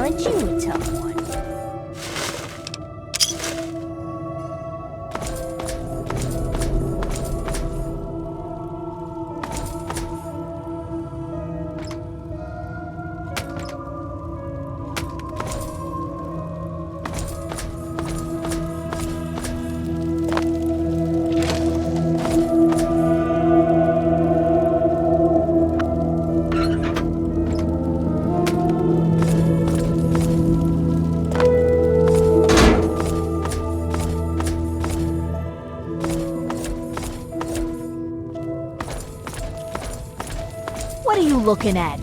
Aren't you a tough one? What are you looking at?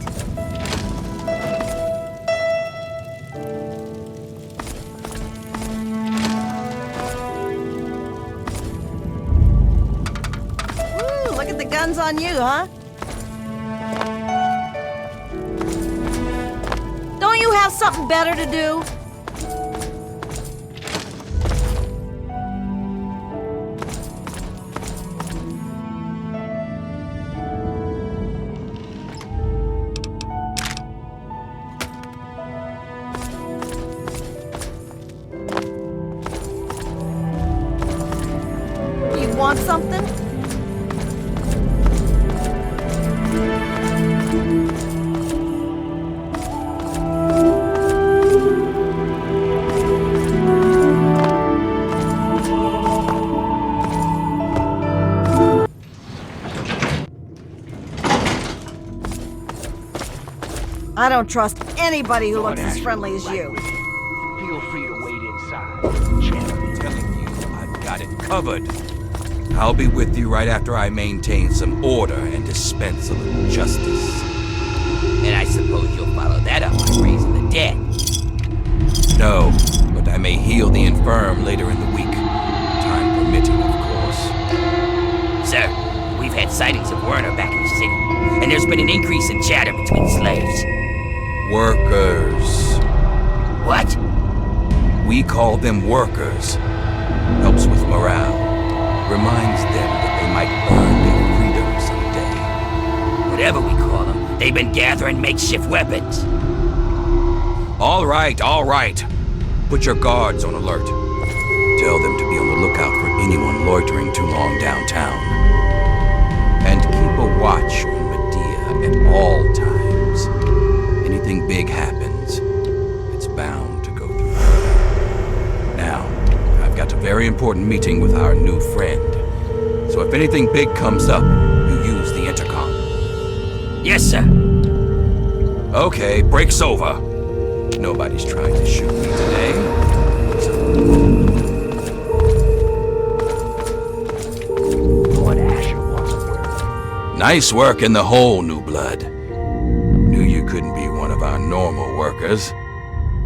Ooh, look at the guns on you, huh? Don't you have something better to do? Want something? I don't trust anybody who looks as friendly as you. Feel free to wait inside, champ. I'm telling you, I've got it covered. I'll be with you right after I maintain some order and dispense a little justice. And I suppose you'll follow that up by raising the dead. No, but I may heal the infirm later in the week. Time permitting, of course. Sir, we've had sightings of Werner back in the city, and there's been an increase in chatter between slaves. Workers. What? We call them workers. Helps with morale. Reminds them that they might earn their freedom someday. Whatever we call them, they've been gathering makeshift weapons. All right. Put your guards on alert. Tell them to be on the lookout for anyone loitering too long downtown. And keep a watch on Medea at all times. Anything big happens, it's bound to go through her. Now, I've got a very important meeting with our new friend. So if anything big comes up, you use the intercom. Yes, sir. Okay, break's over. Nobody's trying to shoot me today. Lord Asher wasn't worth. Nice work in the hole, new blood. Knew you couldn't be one of our normal workers.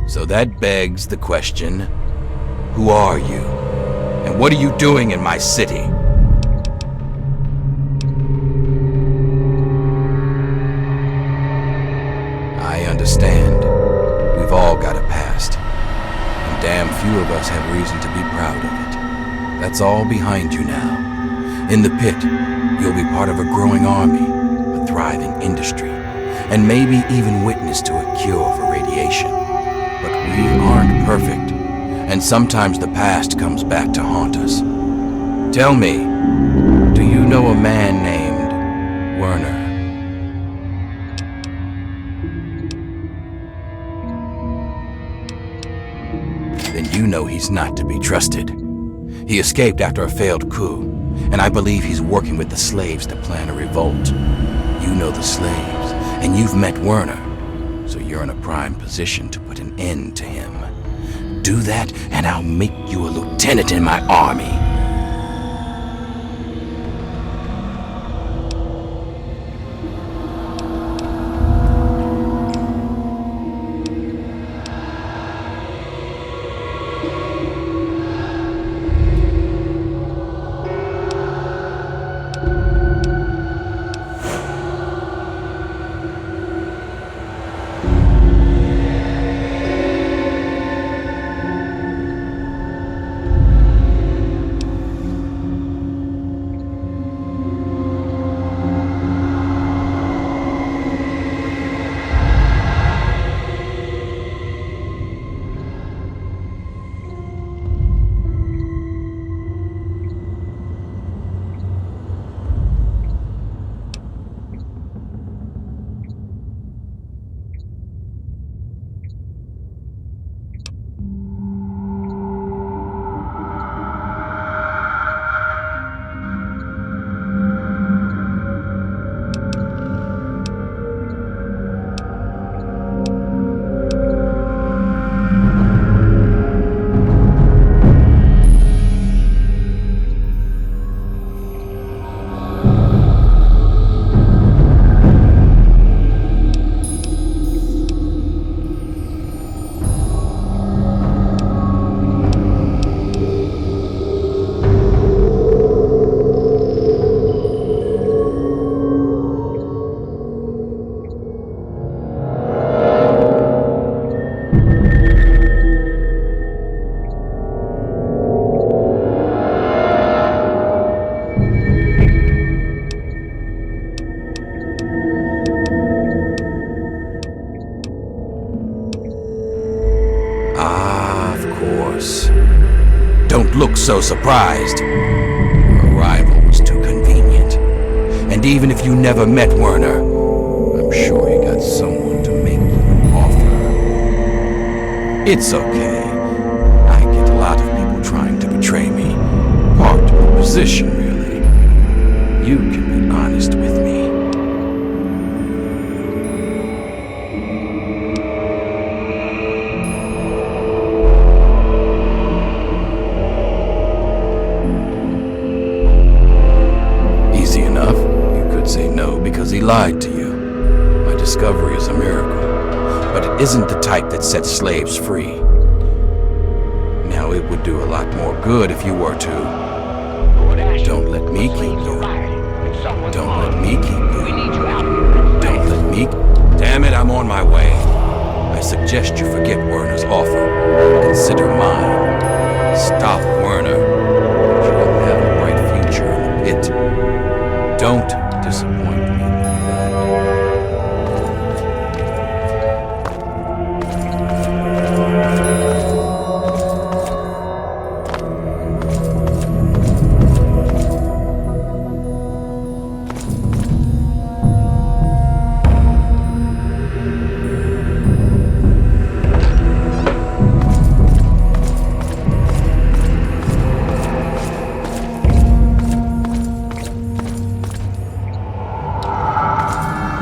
So that begs the question, who are you? And what are you doing in my city? I understand. We've all got a past. And damn few of us have reason to be proud of it. That's all behind you now. In the pit, you'll be part of a growing army, a thriving industry, and maybe even witness to a cure for radiation. But we aren't perfect, and sometimes the past comes back to haunt us. Tell me, do you know a man named Werner? Then you know he's not to be trusted. He escaped after a failed coup, and I believe he's working with the slaves to plan a revolt. You know the slaves, and you've met Werner, so you're in a prime position to put an end to him. Do that, and I'll make you a lieutenant in my army. course. Don't look so surprised. Your arrival was too convenient. And even if you never met Werner, I'm sure you got someone to make you an offer. It's okay. I get a lot of people trying to betray me. Part of the position, really. You can be honest with me. Easy enough. You could say no because he lied to you. My discovery is a miracle, but it isn't the type that sets slaves free. Now, it would do a lot more good if you were to. Don't let me keep you. Don't let me keep you. Don't let me. Damn it, I'm on my way. I suggest you forget Werner's offer. Consider mine. Stop Werner. You will have a bright future in the pit. Don't disappoint me, lad.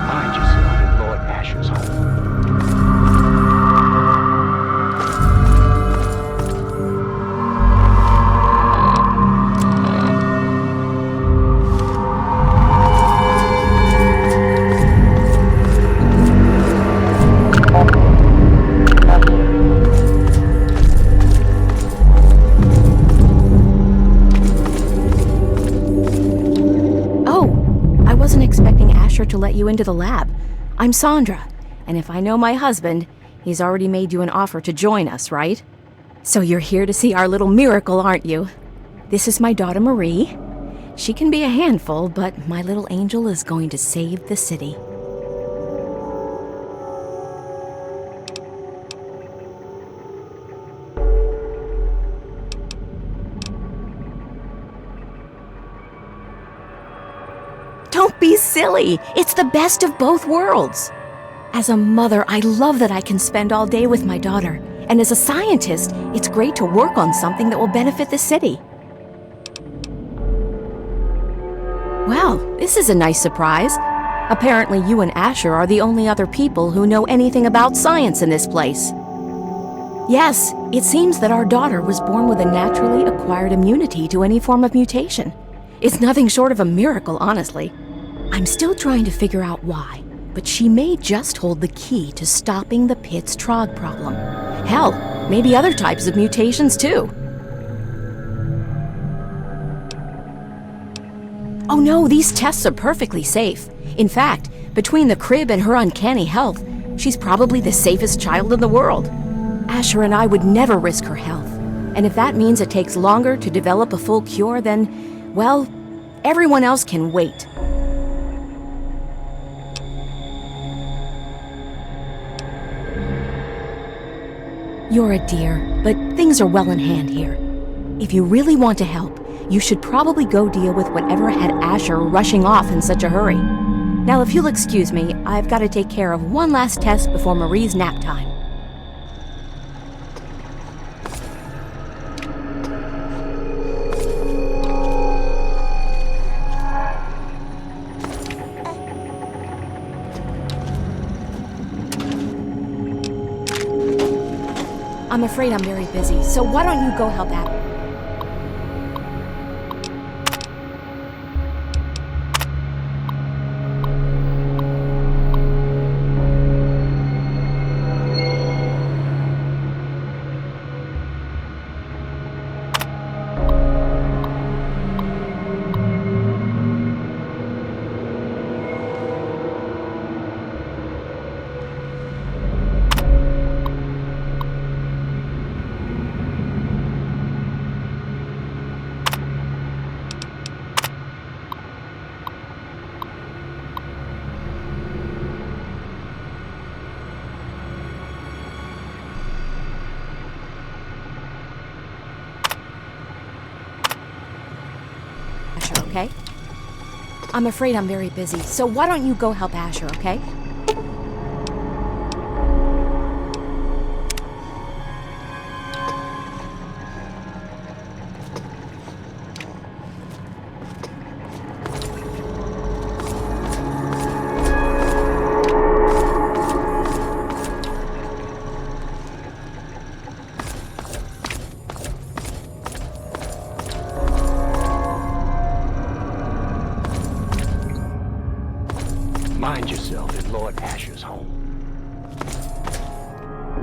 Find yourself in Lord Asher's home. Oh, I wasn't expecting Asher to let you into the lab. I'm Sandra, and if I know my husband, he's already made you an offer to join us, right? So you're here to see our little miracle, aren't you? This is my daughter Marie. She can be a handful, but my little angel is going to save the city. Don't be silly! It's the best of both worlds! As a mother, I love that I can spend all day with my daughter. And as a scientist, it's great to work on something that will benefit the city. Well, this is a nice surprise. Apparently you and Asher are the only other people who know anything about science in this place. Yes, it seems that our daughter was born with a naturally acquired immunity to any form of mutation. It's nothing short of a miracle, honestly. I'm still trying to figure out why, but she may just hold the key to stopping the Pitt's Trog problem. Hell, maybe other types of mutations too. Oh no, these tests are perfectly safe. In fact, between the crib and her uncanny health, she's probably the safest child in the world. Asher and I would never risk her health. And if that means it takes longer to develop a full cure, then, well, everyone else can wait. You're a dear, but things are well in hand here. If you really want to help, you should probably go deal with whatever had Asher rushing off in such a hurry. Now, if you'll excuse me, I've got to take care of one last test before Marie's nap time. I'm afraid I'm very busy, so why don't you go help Adam? Asher, okay? I'm afraid I'm very busy, so why don't you go help Asher, okay? Mind yourself in Lord Asher's home.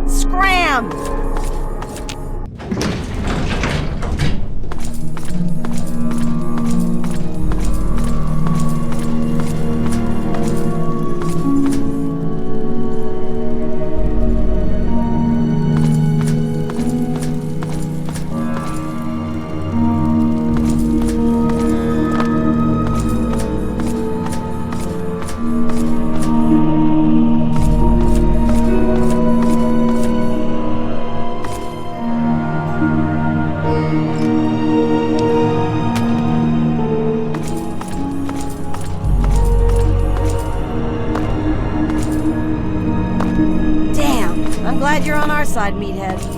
Scram! Damn, I'm glad you're on our side, meathead.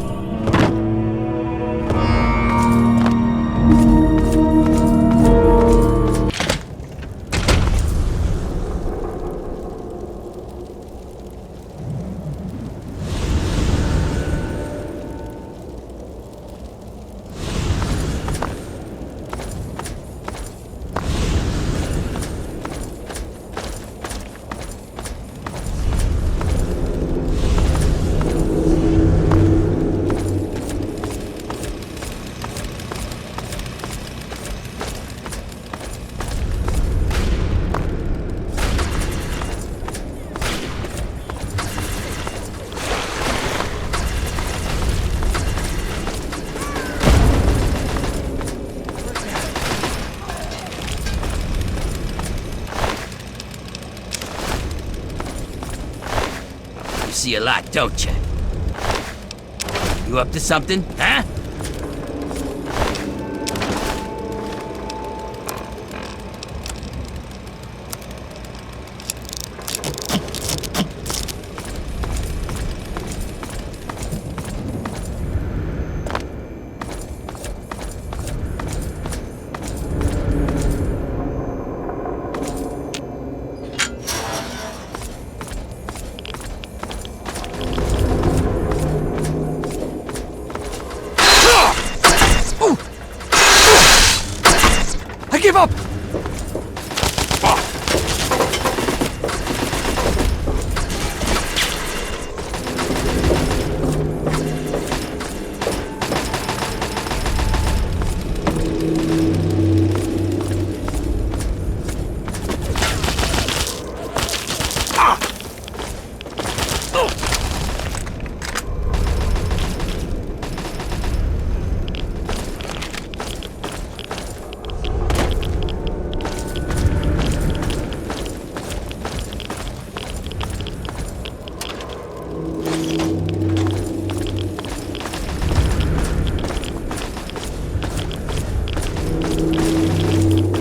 See a lot, don't you? You up to something, huh? I give up!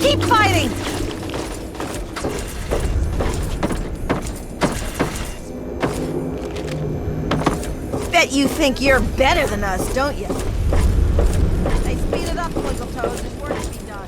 Keep fighting! Bet you think you're better than us, don't you? Hey, speed it up, Twinkle Toes. There's work to be done.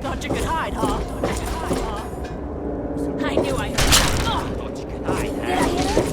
Thought you could hide, huh? I knew I heard that. Thought you could hide, huh? Did I hear it?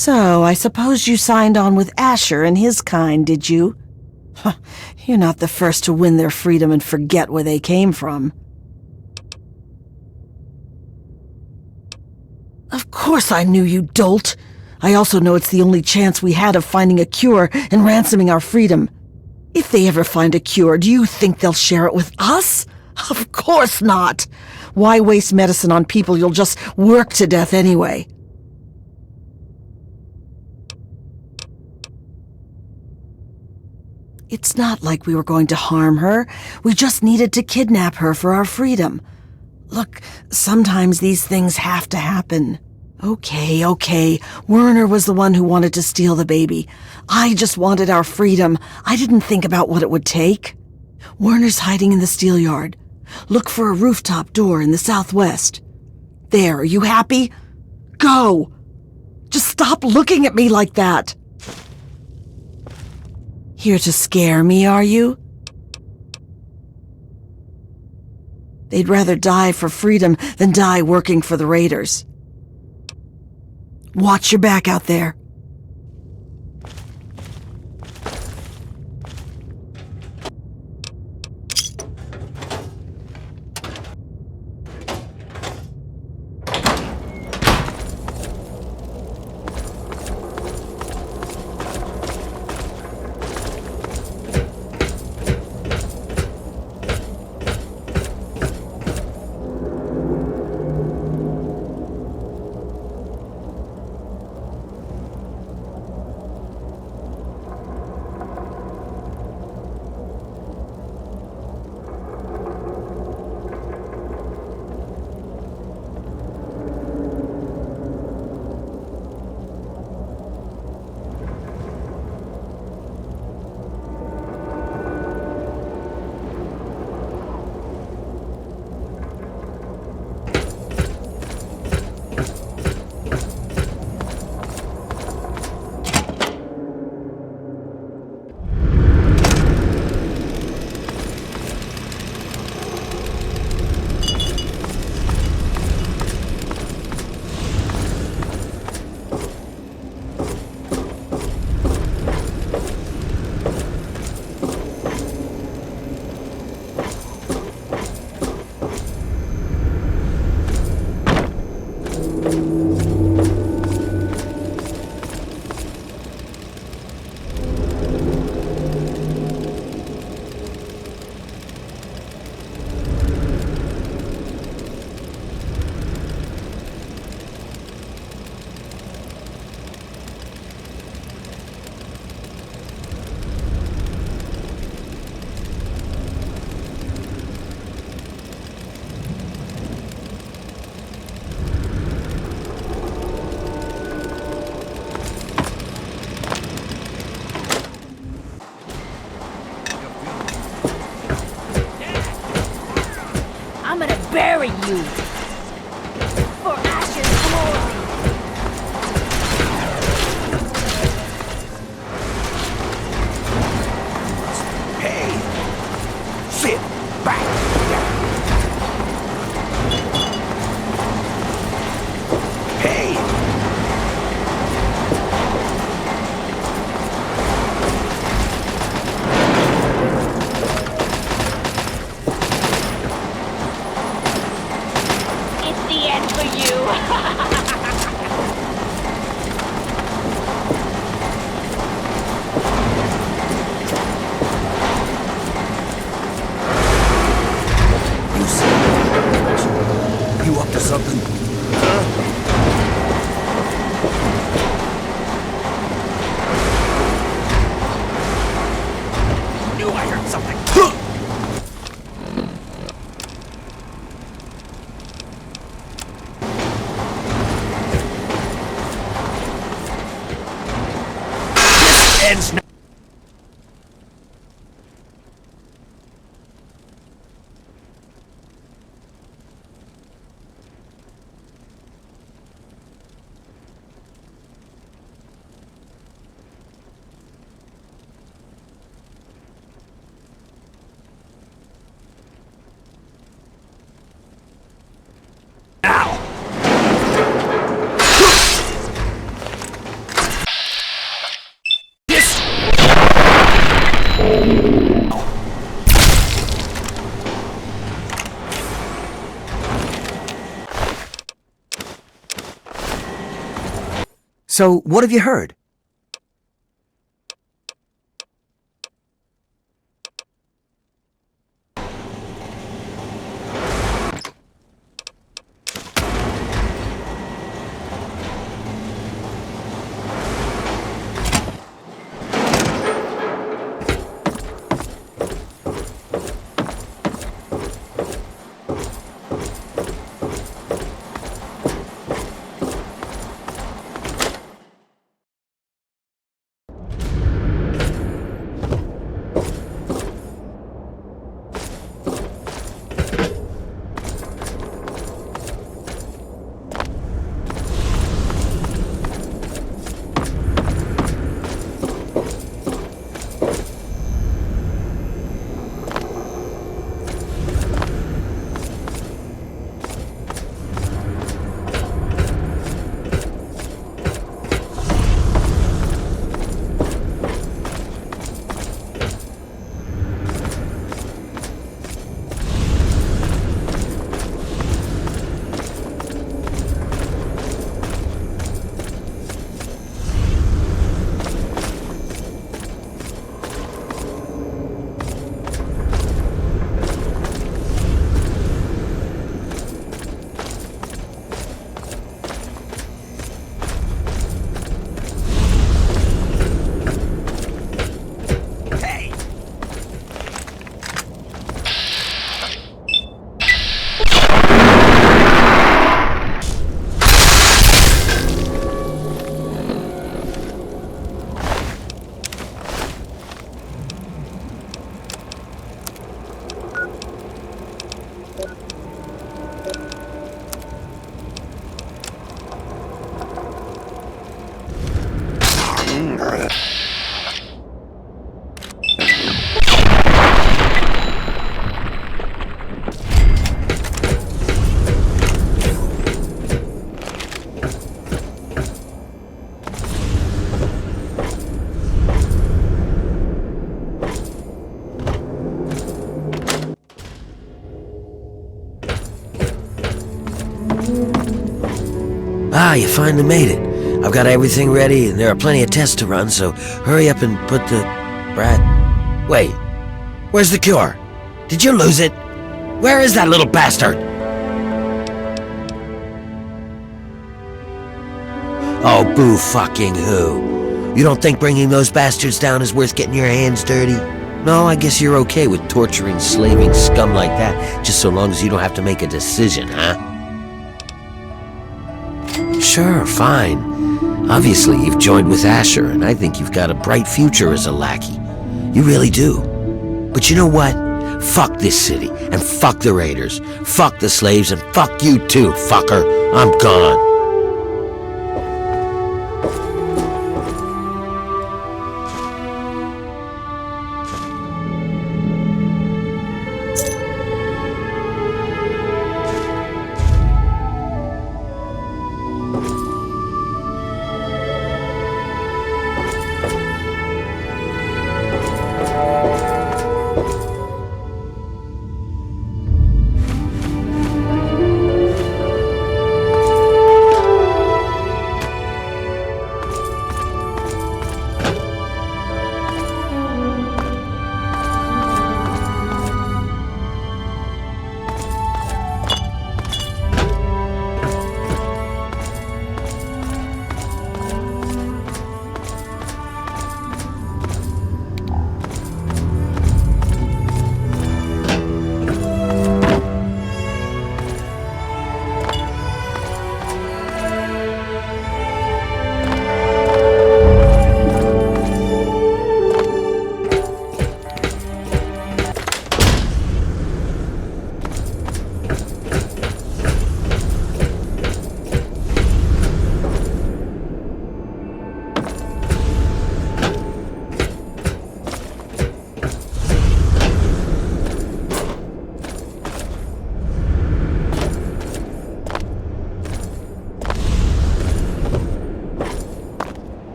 So, I suppose you signed on with Asher and his kind, did you? Huh, you're not the first to win their freedom and forget where they came from. Of course I knew, you dolt. I also know it's the only chance we had of finding a cure and ransoming our freedom. If they ever find a cure, do you think they'll share it with us? Of course not. Why waste medicine on people you'll just work to death anyway? It's not like we were going to harm her. We just needed to kidnap her for our freedom. Look, sometimes these things have to happen. Okay. Werner was the one who wanted to steal the baby. I just wanted our freedom. I didn't think about what it would take. Werner's hiding in the steel yard. Look for a rooftop door in the southwest. There, are you happy? Go! Just stop looking at me like that! Here to scare me, are you? They'd rather die for freedom than die working for the Raiders. Watch your back out there. Bury you! For Asher's glory! Hey! Sit back! Hey! It's the end for you! You up to something? Knew I heard something. This ends now. So, what have you heard? Ah, you finally made it. I've got everything ready, and there are plenty of tests to run, so hurry up and put the... Wait, where's the cure? Did you lose it? Where is that little bastard? Oh, boo fucking who? You don't think bringing those bastards down is worth getting your hands dirty? No, I guess you're okay with torturing, slaving scum like that, just so long as you don't have to make a decision, huh? Sure, fine. Obviously, you've joined with Asher, and I think you've got a bright future as a lackey. You really do. But you know what? Fuck this city, and fuck the raiders, fuck the slaves, and fuck you too, fucker. I'm gone.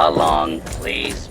Along, please.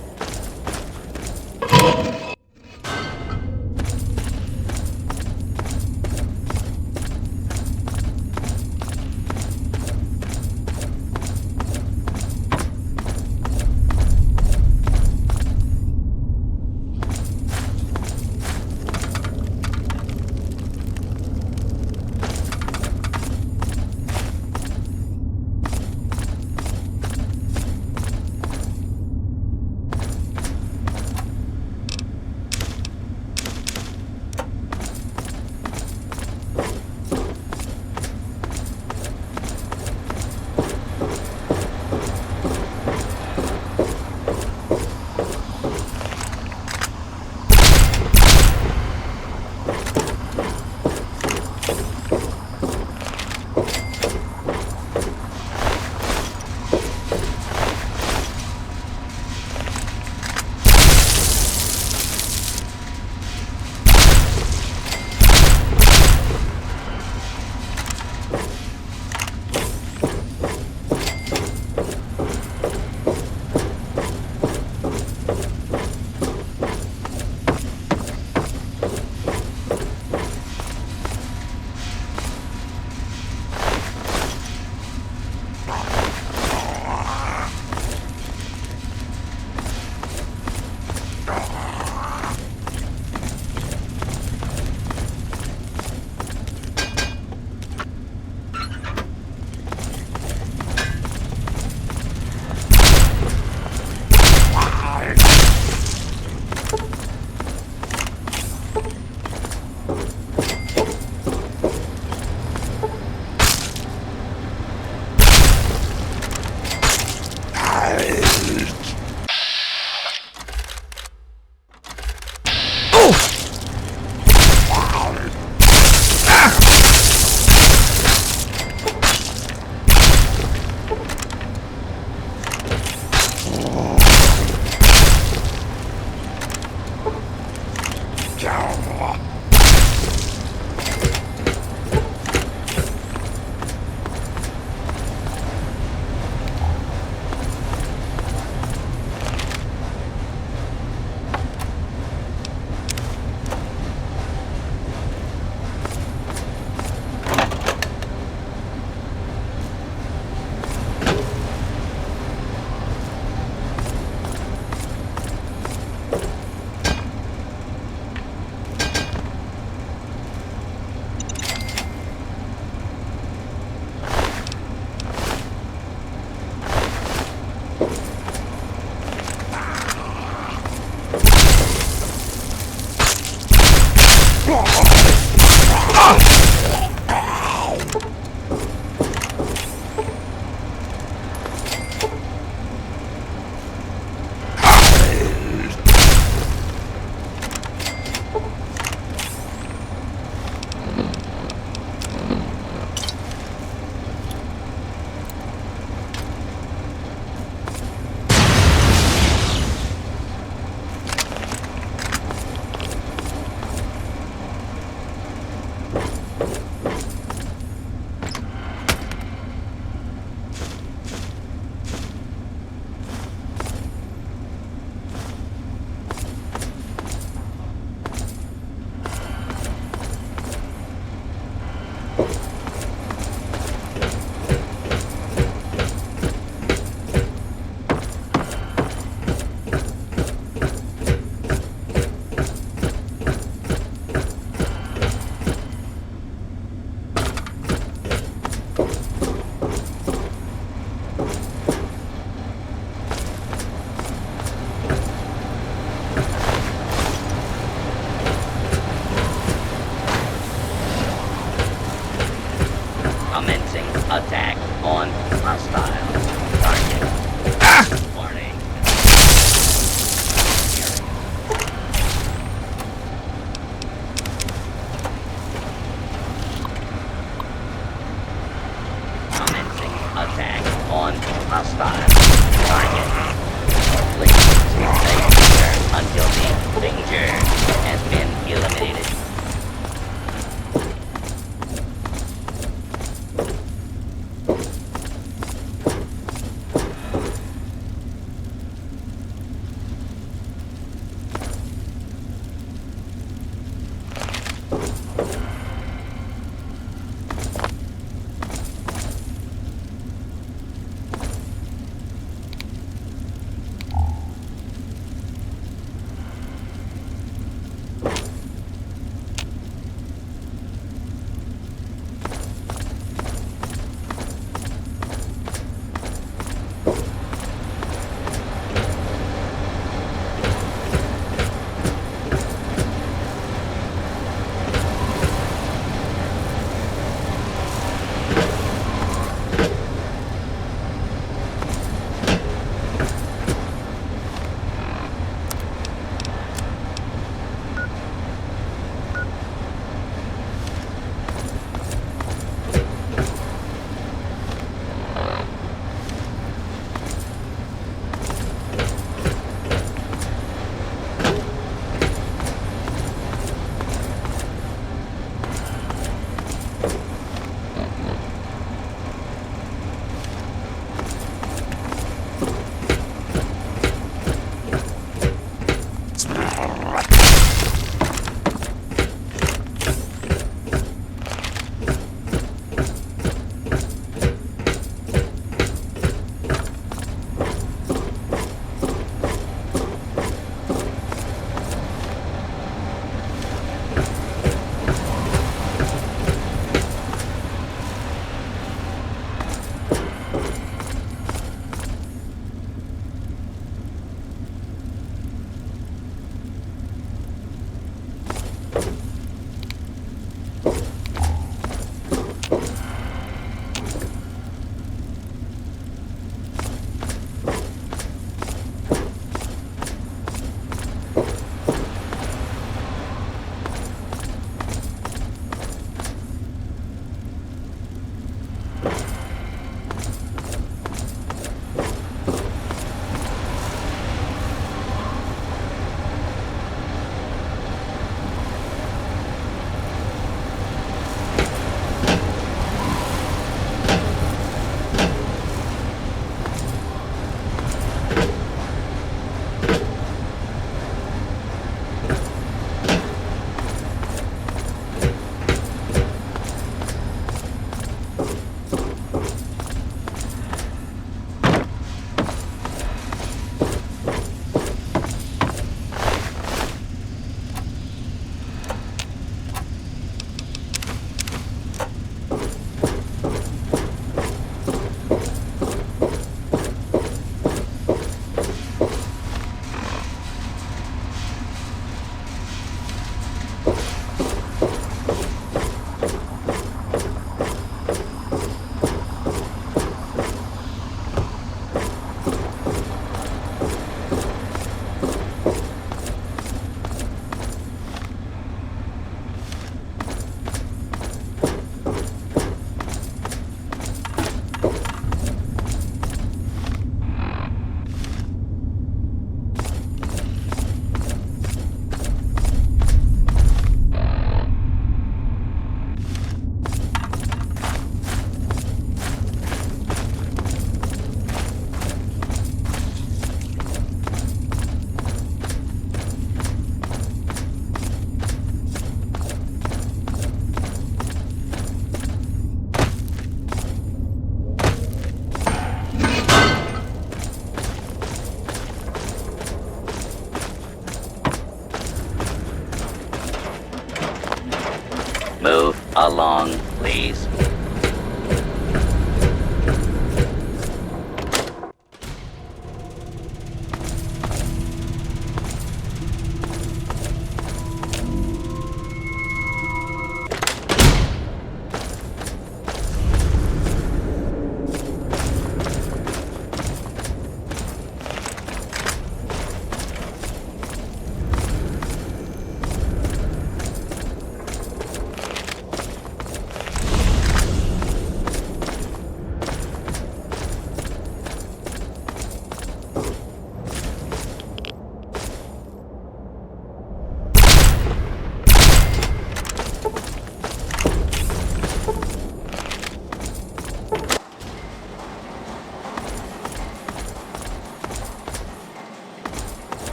Attack on hostile target. Warning. Commencing attack on hostile target. Please stay here until the danger has been eliminated. Along, please.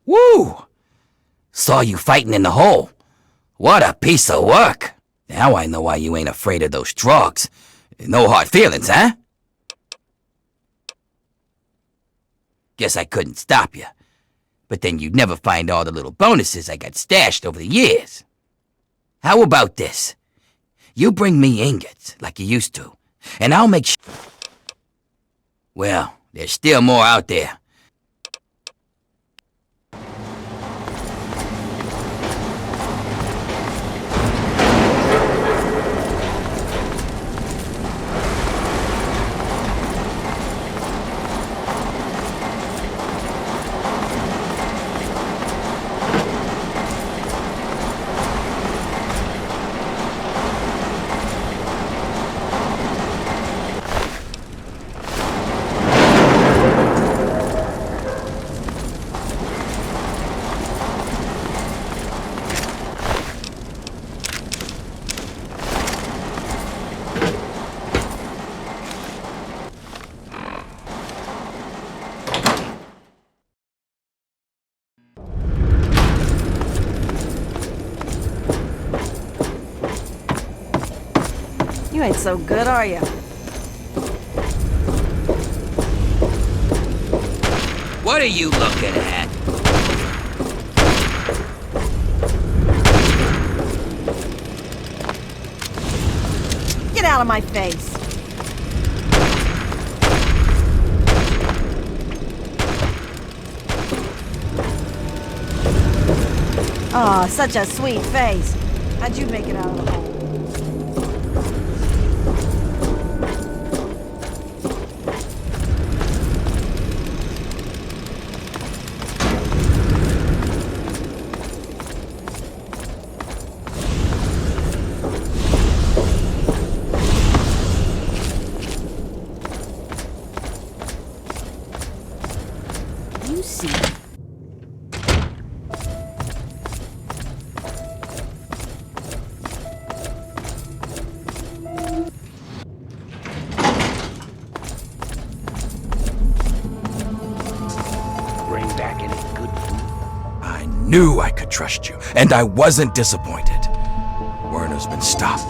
Woo! Saw you fighting in the hole. What a piece of work. Now I know why you ain't afraid of those drugs. No hard feelings, huh? Guess I couldn't stop you. But then you'd never find all the little bonuses I got stashed over the years. How about this? You bring me ingots, like you used to, and I'll make Well, there's still more out there. You ain't so good, are you? What are you looking at? Get out of my face! Oh, such a sweet face. How'd you make it out of the hole? You see. Bring back any good food? I knew I could trust you, and I wasn't disappointed. Werner's been stopped.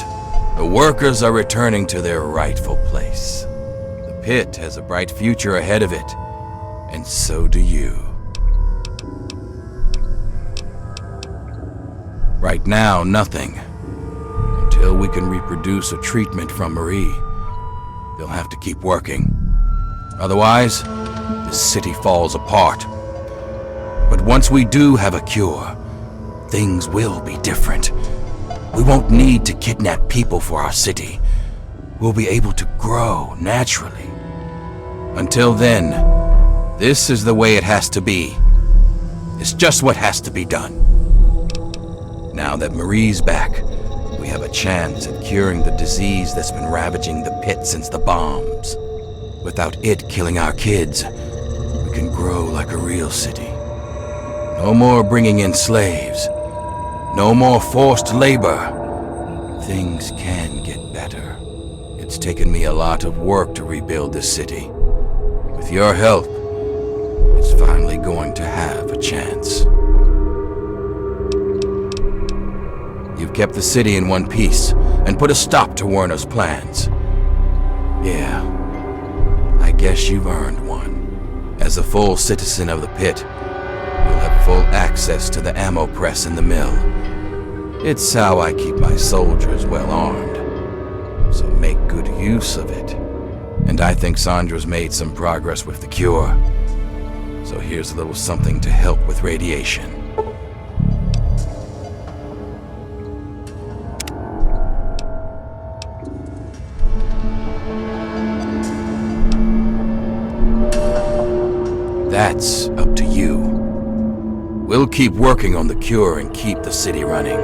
The workers are returning to their rightful place. The pit has a bright future ahead of it, and so do you. Right now, nothing. Until we can reproduce a treatment from Marie, they'll have to keep working. Otherwise, this city falls apart. But once we do have a cure, things will be different. We won't need to kidnap people for our city. We'll be able to grow naturally. Until then, this is the way it has to be. It's just what has to be done. Now that Marie's back, we have a chance at curing the disease that's been ravaging the pit since the bombs. Without it killing our kids, we can grow like a real city. No more bringing in slaves. No more forced labor. Things can get better. It's taken me a lot of work to rebuild this city. With your help, was finally going to have a chance. You've kept the city in one piece and put a stop to Werner's plans. Yeah, I guess you've earned one. As a full citizen of the pit, you'll have full access to the ammo press in the mill. It's how I keep my soldiers well armed. So make good use of it. And I think Sandra's made some progress with the cure. So here's a little something to help with radiation. That's up to you. We'll keep working on the cure and keep the city running.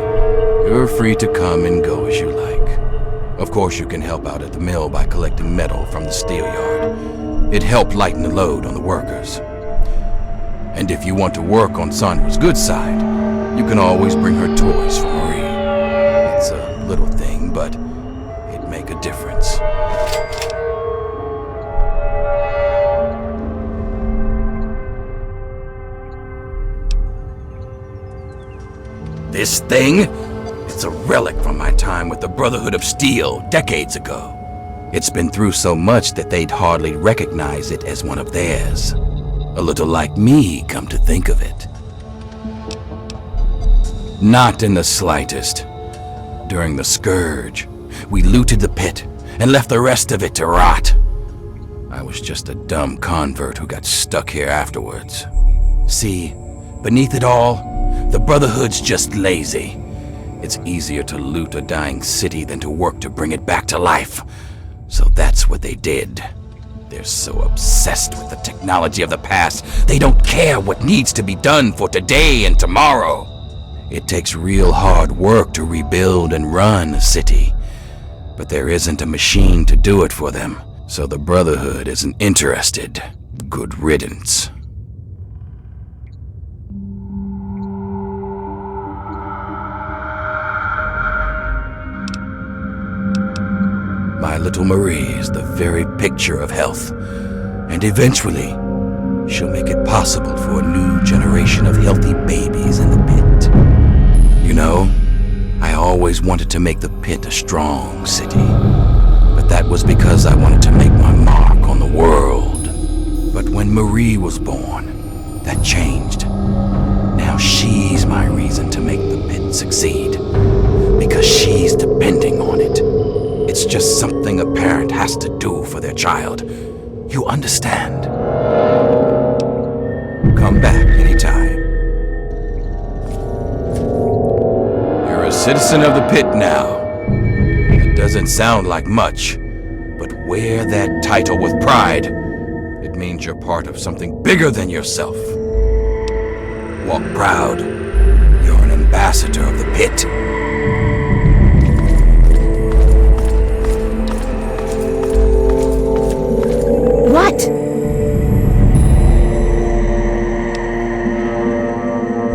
You're free to come and go as you like. Of course, you can help out at the mill by collecting metal from the steel yard. It helped lighten the load on the workers. And if you want to work on Sandra's good side, you can always bring her toys for Marie. It's a little thing, but it'd make a difference. This thing? It's a relic from my time with the Brotherhood of Steel decades ago. It's been through so much that they'd hardly recognize it as one of theirs. A little like me, come to think of it. Not in the slightest. During the Scourge, we looted the pit and left the rest of it to rot. I was just a dumb convert who got stuck here afterwards. See, beneath it all, the Brotherhood's just lazy. It's easier to loot a dying city than to work to bring it back to life. So that's what they did. They're so obsessed with the technology of the past, they don't care what needs to be done for today and tomorrow. It takes real hard work to rebuild and run a city. But there isn't a machine to do it for them, so the Brotherhood isn't interested. Good riddance. My little Marie is the very picture of health, and eventually, she'll make it possible for a new generation of healthy babies in the pit. You know, I always wanted to make the pit a strong city, but that was because I wanted to make my mark on the world. But when Marie was born, that changed. Now she's my reason to make the pit succeed, because she's depending on it. It's just something a parent has to do for their child. You understand? Come back anytime. You're a citizen of the pit now. It doesn't sound like much, but wear that title with pride. It means you're part of something bigger than yourself. Walk proud. You're an ambassador of the pit. What?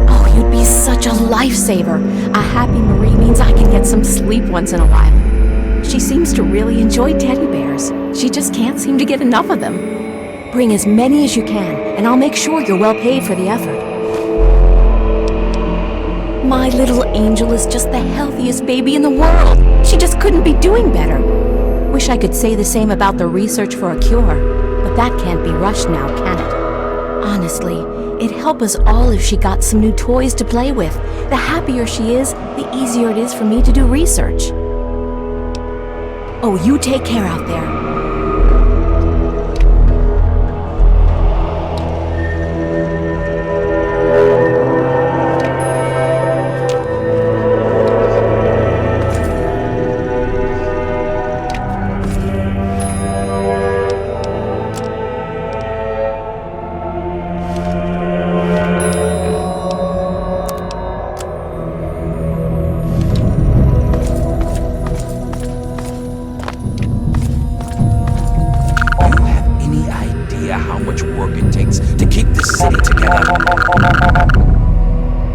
Oh, you'd be such a lifesaver. A happy Marie means I can get some sleep once in a while. She seems to really enjoy teddy bears. She just can't seem to get enough of them. Bring as many as you can, and I'll make sure you're well paid for the effort. My little angel is just the healthiest baby in the world. She just couldn't be doing better. Wish I could say the same about the research for a cure. But that can't be rushed now, can it? Honestly, it'd help us all if she got some new toys to play with. The happier she is, the easier it is for me to do research. Oh, you take care out there.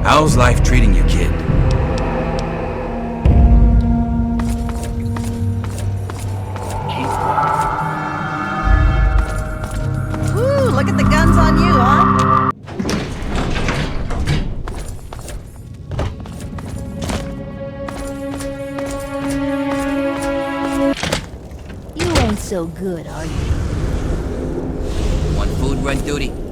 How's life treating you, kid? Woo, look at the guns on you, huh? so good, are you? On food run duty?